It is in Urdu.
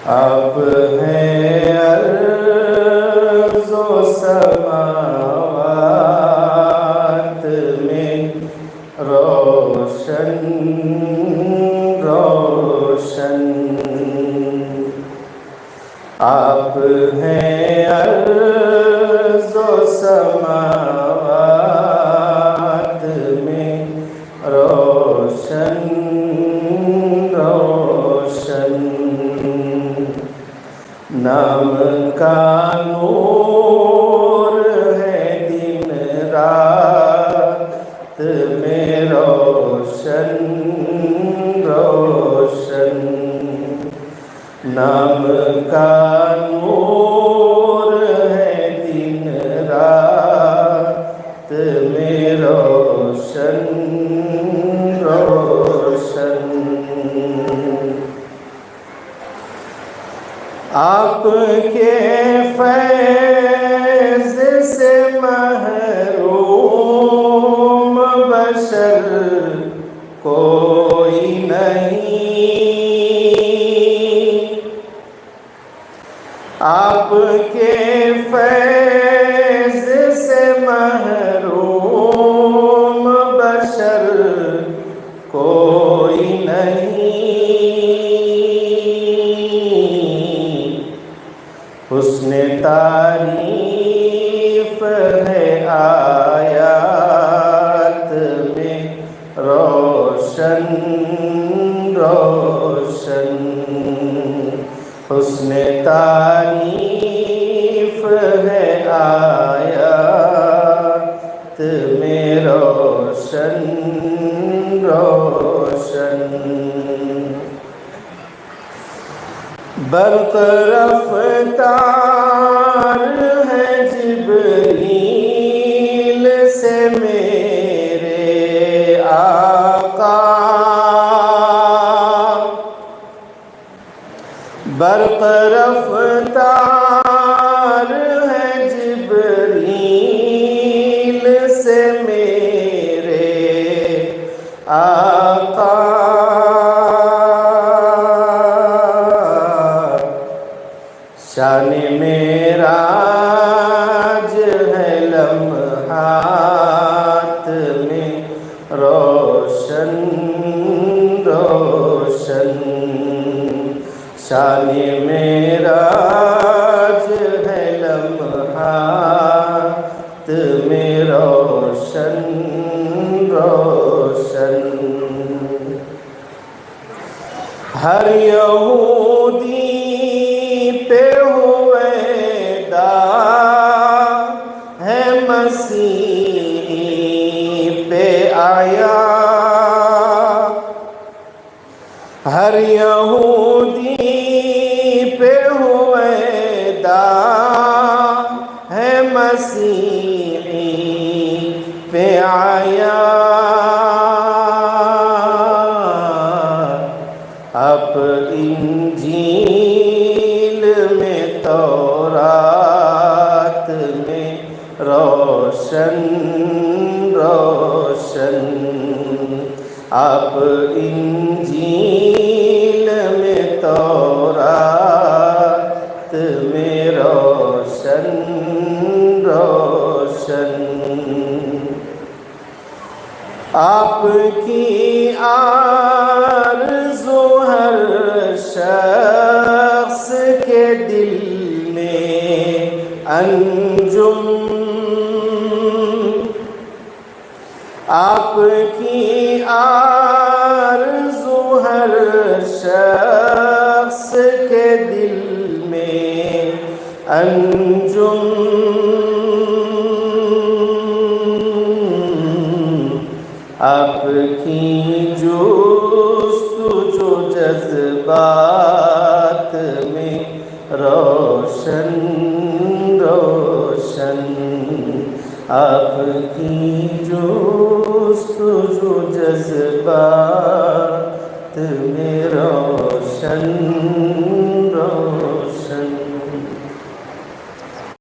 آپ ہیں ارض و سماوات میں روشن روشن، آپ ہیں ارض و سماوات میں روشن روشن، نام کا نور ہے دن رات میں روشن روشن، نام کا نور ہے دن رات میں روشن روشن، آپ کے فیض سے محروم بشر کوئی نہیں، آپ کے فیض سے محروم بشر کوئی نہیں، حسن تعریف ہے آیات میں روشن روشن، حسن تعریف ہے آیات میں روشن روشن، برق رفتار ہے جبریل سے میرے آقا، برق رفتار ہے جبریل سے میرے آقا، شان معراج ہے لمحات میں روشن روشن، شان معراج ہے لمحات میں روشن روشن، ہر یہودی پہ ہوئے داغ ہے مسیح پہ آیا، ہر یہودی پہ ہوئے داغ ہے مسیح پہ آیا، اب انجیل میں تورات میں روشن روشن، اب انجیل میں تورات میں روشن روشن، آپ کی آرزو ہر شخص کے دل میں انجم، آپ کی آرزو ہر شخص کے دل میں انجم، آپ کی جستجو جذبات میں روشن روشن، آپ کی جستجو جذبات میں روشن روشن۔